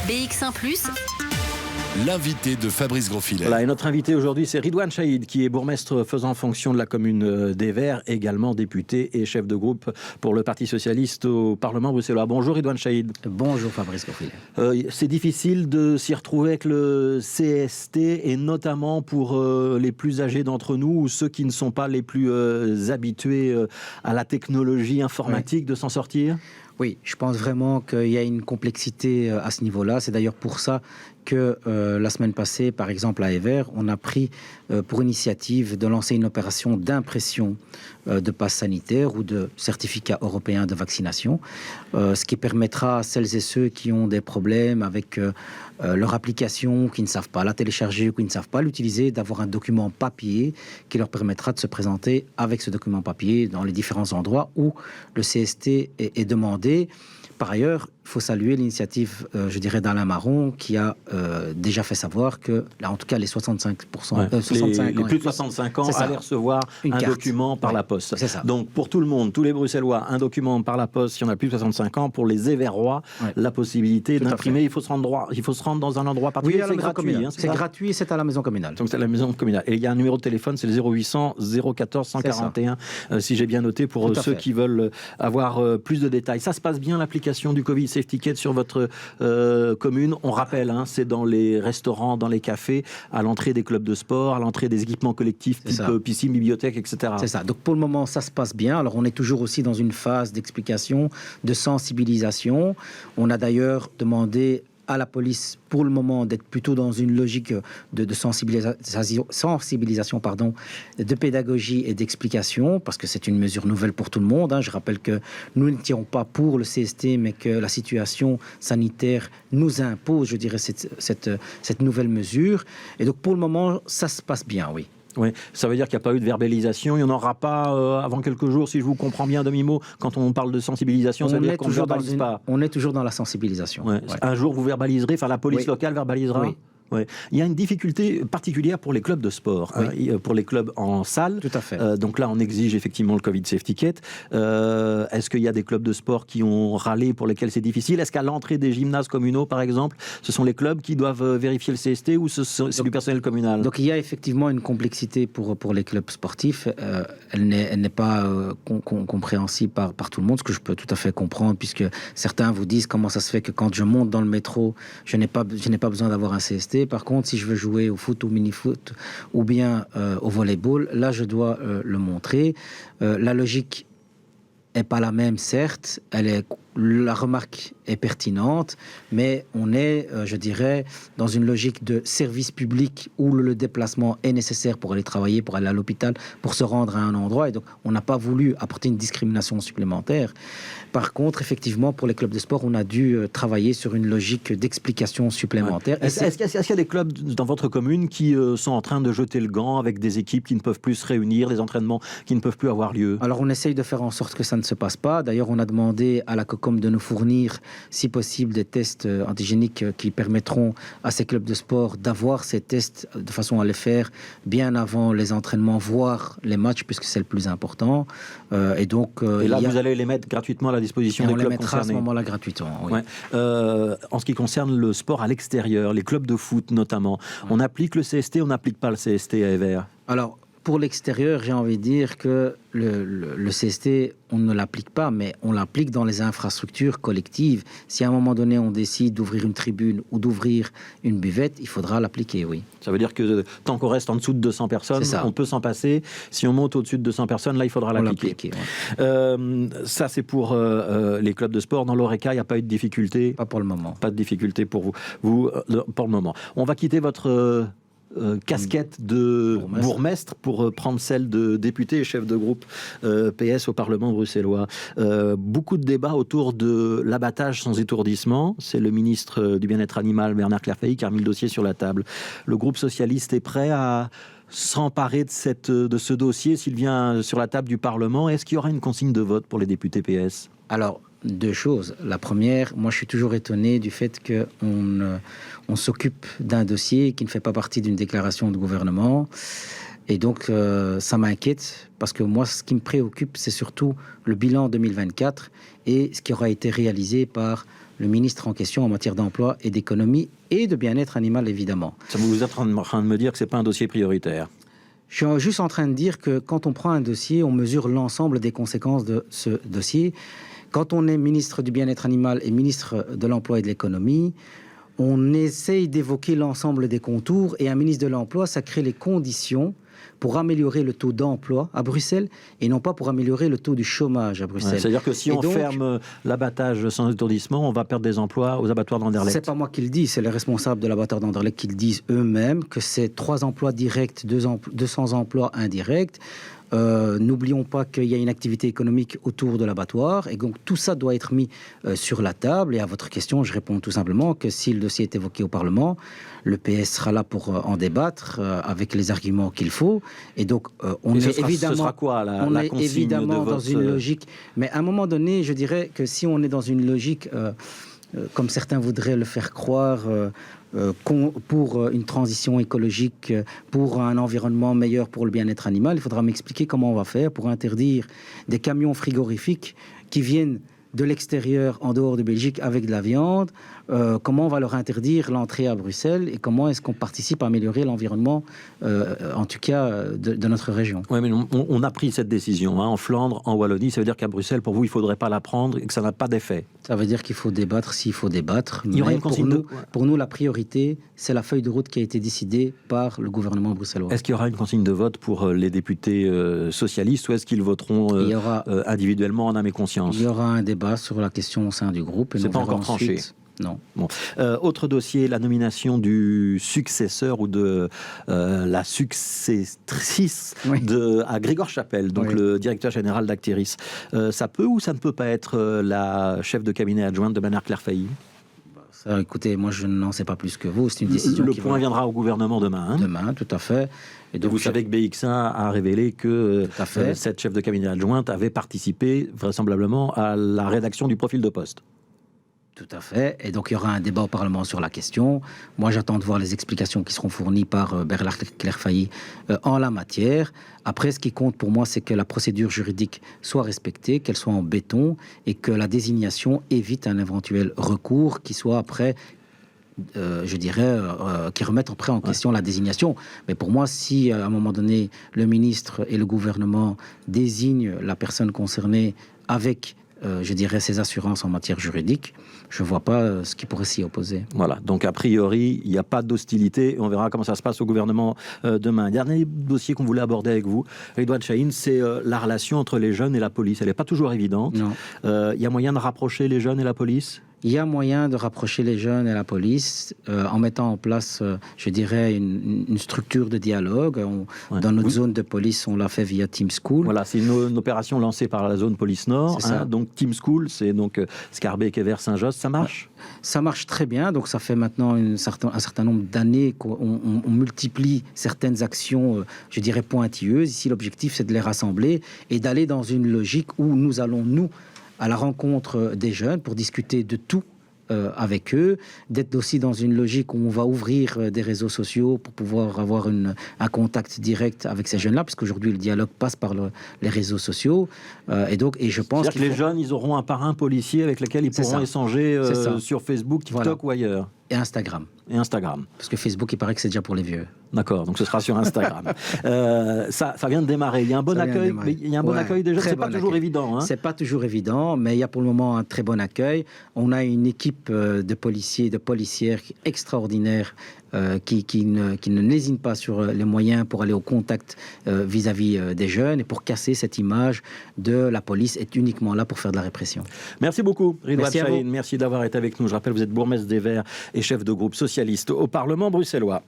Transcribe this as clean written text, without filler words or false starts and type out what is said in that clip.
BX1+. L'invité de Fabrice Grosfilet. Voilà, et notre invité aujourd'hui, c'est Ridouane Chahid, qui est bourgmestre faisant fonction de la commune des Verts, également député et chef de groupe pour le Parti socialiste au Parlement bruxellois. Bonjour Ridouane Chahid. Bonjour Fabrice Grosfilet. C'est difficile de s'y retrouver avec le CST, et notamment pour les plus âgés d'entre nous, ou ceux qui ne sont pas les plus habitués à la technologie informatique, de s'en sortir. Oui, je pense vraiment qu'il y a une complexité à ce niveau-là. C'est d'ailleurs pour ça que la semaine passée, par exemple à Evere, on a pris pour initiative de lancer une opération d'impression de passe sanitaire ou de certificat européen de vaccination, ce qui permettra à celles et ceux qui ont des problèmes avec leur application, qui ne savent pas la télécharger ou qui ne savent pas l'utiliser, d'avoir un document papier qui leur permettra de se présenter avec ce document papier dans les différents endroits où le CST est demandé. Par ailleurs, il faut saluer l'initiative, je dirais, d'Alain Marron, qui a déjà fait savoir que, là, en tout cas, les 65%, les plus de 65 ans allaient recevoir un document par la poste. C'est ça. Donc, pour tout le monde, tous les Bruxellois, un document par la poste, si on a plus de 65 ans. Pour les Éverrois, la possibilité d'imprimer. Il faut se rendre dans un endroit particulier. Oui, c'est gratuit. C'est gratuit, c'est à la maison communale. Donc, c'est à la maison communale. Et il y a un numéro de téléphone, c'est le 0800 014 141, si j'ai bien noté, pour ceux qui veulent avoir plus de détails. Ça se passe bien, l'application du Covid Safety Kit sur votre commune. On rappelle, c'est dans les restaurants, dans les cafés, à l'entrée des clubs de sport, à l'entrée des équipements collectifs, type piscine, bibliothèque, etc. C'est ça. Donc pour le moment, ça se passe bien. Alors on est toujours aussi dans une phase d'explication, de sensibilisation. On a d'ailleurs demandé à la police, pour le moment, d'être plutôt dans une logique de sensibilisation, de pédagogie et d'explication, parce que c'est une mesure nouvelle pour tout le monde. Je rappelle que nous ne tirons pas pour le CST, mais que la situation sanitaire nous impose, je dirais, cette nouvelle mesure. Et donc, pour le moment, ça se passe bien, oui. Oui, ça veut dire qu'il n'y a pas eu de verbalisation. Il n'y en aura pas avant quelques jours, si je vous comprends bien, demi-mot. Quand on parle de sensibilisation, ça veut dire qu'on ne verbalise pas. On est toujours dans la sensibilisation. Un jour, vous verbaliserez, la police locale verbalisera. Oui. Ouais. Il y a une difficulté particulière pour les clubs de sport, pour les clubs en salle. Tout à fait. Donc là, on exige effectivement le Covid Safety Kit. Est-ce qu'il y a des clubs de sport qui ont râlé, pour lesquels c'est difficile? Est-ce qu'à l'entrée des gymnases communaux, par exemple, ce sont les clubs qui doivent vérifier le CST, ou c'est du personnel communal? Donc il y a effectivement une complexité pour les clubs sportifs. Elle n'est pas compréhensible par tout le monde, ce que je peux tout à fait comprendre, puisque certains vous disent comment ça se fait que quand je monte dans le métro, je n'ai pas besoin d'avoir un CST. Par contre, si je veux jouer au foot, au mini-foot ou bien au volleyball, là, je dois le montrer. La logique n'est pas la même, certes. La remarque est pertinente, mais on est, je dirais, dans une logique de service public où le déplacement est nécessaire pour aller travailler, pour aller à l'hôpital, pour se rendre à un endroit. Et donc, on n'a pas voulu apporter une discrimination supplémentaire. Par contre, effectivement, pour les clubs de sport, on a dû travailler sur une logique d'explication supplémentaire. Ouais. Est-ce qu'il y a des clubs dans votre commune qui sont en train de jeter le gant, avec des équipes qui ne peuvent plus se réunir, des entraînements qui ne peuvent plus avoir lieu? Alors, on essaye de faire en sorte que ça ne se passe pas. D'ailleurs, on a demandé à la COCOM de nous fournir, si possible, des tests antigéniques qui permettront à ces clubs de sport d'avoir ces tests de façon à les faire bien avant les entraînements, voire les matchs, puisque c'est le plus important. Et là, vous allez les mettre gratuitement à la disposition des clubs concernés. On les mettra à ce moment-là gratuitement, oui. En ce qui concerne le sport à l'extérieur, les clubs de foot notamment, on applique le CST, on n'applique pas le CST à Evere? Alors, pour l'extérieur, j'ai envie de dire que le CST, on ne l'applique pas, mais on l'applique dans les infrastructures collectives. Si à un moment donné, on décide d'ouvrir une tribune ou d'ouvrir une buvette, il faudra l'appliquer, oui. Ça veut dire que tant qu'on reste en dessous de 200 personnes, on peut s'en passer. Si on monte au-dessus de 200 personnes, là, il faudra l'appliquer. Ça, c'est pour les clubs de sport. Dans l'ORECA, il n'y a pas eu de difficulté? Pas pour le moment. Pas de difficulté pour vous pour le moment. On va quitter votre casquette de bourgmestre pour prendre celle de député et chef de groupe PS au Parlement bruxellois. Beaucoup de débats autour de l'abattage sans étourdissement. C'est le ministre du Bien-être animal, Bernard Clairfayt, qui a remis le dossier sur la table. Le groupe socialiste est prêt à s'emparer de ce dossier s'il vient sur la table du Parlement. Est-ce qu'il y aura une consigne de vote pour les députés PS? Alors, deux choses. La première, moi je suis toujours étonné du fait qu'on s'occupe d'un dossier qui ne fait pas partie d'une déclaration de gouvernement. Et donc ça m'inquiète, parce que moi ce qui me préoccupe, c'est surtout le bilan 2024 et ce qui aura été réalisé par le ministre en question en matière d'emploi et d'économie et de bien-être animal, évidemment. Vous êtes en train de me dire que ce n'est pas un dossier prioritaire? Je suis juste en train de dire que quand on prend un dossier, on mesure l'ensemble des conséquences de ce dossier. Quand on est ministre du bien-être animal et ministre de l'emploi et de l'économie, on essaye d'évoquer l'ensemble des contours, et un ministre de l'emploi, ça crée les conditions pour améliorer le taux d'emploi à Bruxelles et non pas pour améliorer le taux du chômage à Bruxelles. C'est-à-dire que si on ferme l'abattage sans étourdissement, on va perdre des emplois aux abattoirs d'Anderlecht. C'est pas moi qui le dis, c'est les responsables de l'abattoir d'Anderlecht qui le disent eux-mêmes, que c'est 3 emplois directs, 200 emplois indirects. N'oublions pas qu'il y a une activité économique autour de l'abattoir, et donc tout ça doit être mis sur la table. Et à votre question, je réponds tout simplement que si le dossier est évoqué au Parlement, le PS sera là pour en débattre avec les arguments qu'il faut. Et donc on est évidemment, ce sera quoi, on est évidemment dans une logique. Mais à un moment donné, je dirais que si on est dans une logique, comme certains voudraient le faire croire, pour une transition écologique, pour un environnement meilleur pour le bien-être animal, il faudra m'expliquer comment on va faire pour interdire des camions frigorifiques qui viennent de l'extérieur, en dehors de Belgique, avec de la viande. Comment on va leur interdire l'entrée à Bruxelles et comment est-ce qu'on participe à améliorer l'environnement, en tout cas, de notre région. Oui, mais on a pris cette décision en Flandre, en Wallonie. Ça veut dire qu'à Bruxelles, pour vous, il ne faudrait pas la prendre et que ça n'a pas d'effet. Ça veut dire qu'il faut débattre s'il faut débattre. Il y aura une consigne pour nous, la priorité, c'est la feuille de route qui a été décidée par le gouvernement bruxellois. Est-ce qu'il y aura une consigne de vote pour les députés socialistes ou est-ce qu'ils voteront individuellement en âme et conscience? Il y aura un débat sur la question au sein du groupe. C'est pas encore tranché. Non. Bon. Autre dossier, la nomination du successeur ou de la successrice à Grégoire Chapelle, donc le directeur général d'Acteris. Ça peut ou ça ne peut pas être la chef de cabinet adjointe de Bernard Clairfailly? Écoutez, moi je n'en sais pas plus que vous. C'est une décision. Le point viendra au gouvernement demain. Demain, tout à fait. Et donc vous savez que BXA a révélé que cette chef de cabinet adjointe avait participé vraisemblablement à la rédaction du profil de poste. Tout à fait. Et donc, il y aura un débat au Parlement sur la question. Moi, j'attends de voir les explications qui seront fournies par Bernard Clairfailly en la matière. Après, ce qui compte pour moi, c'est que la procédure juridique soit respectée, qu'elle soit en béton et que la désignation évite un éventuel recours qui soit après... je dirais, qui remettent après en question la désignation. Mais pour moi, si à un moment donné, le ministre et le gouvernement désignent la personne concernée avec... je dirais, ces assurances en matière juridique, je ne vois pas ce qui pourrait s'y opposer. Voilà, donc a priori, il n'y a pas d'hostilité. On verra comment ça se passe au gouvernement demain. Dernier dossier qu'on voulait aborder avec vous, Ridwan Chahine, c'est la relation entre les jeunes et la police. Elle n'est pas toujours évidente. Il y a moyen de rapprocher les jeunes et la police ? Il y a moyen de rapprocher les jeunes et la police en mettant en place, je dirais, une structure de dialogue. Dans notre zone de police, on l'a fait via Team School. Voilà, c'est une opération lancée par la zone police Nord. Donc Team School, c'est donc Scarbeck, Evere, Saint-Josse. Ça marche ? Ça marche très bien. Donc ça fait maintenant un certain nombre d'années qu'on multiplie certaines actions, je dirais, pointilleuses. Ici, l'objectif, c'est de les rassembler et d'aller dans une logique où nous allons, à la rencontre des jeunes pour discuter de tout avec eux, d'être aussi dans une logique où on va ouvrir des réseaux sociaux pour pouvoir avoir un contact direct avec ces jeunes-là, parce qu'aujourd'hui le dialogue passe par les réseaux sociaux. Et je pense que les jeunes, ils auront un parrain policier avec lequel ils pourront échanger sur Facebook, TikTok ou ailleurs. Et Instagram. Parce que Facebook, il paraît que c'est déjà pour les vieux. D'accord, donc ce sera sur Instagram. Ça vient de démarrer. Il y a un bon accueil. Il y a un bon accueil déjà. C'est pas toujours évident. C'est pas toujours évident, mais il y a pour le moment un très bon accueil. On a une équipe de policiers, de policières extraordinaires qui ne lésinent pas sur les moyens pour aller au contact vis-à-vis des jeunes et pour casser cette image de la police est uniquement là pour faire de la répression. Merci beaucoup, Ridwan Chahine. Merci d'avoir été avec nous. Je rappelle, vous êtes bourgmestre d'Evere et chef de groupe socialiste au Parlement bruxellois.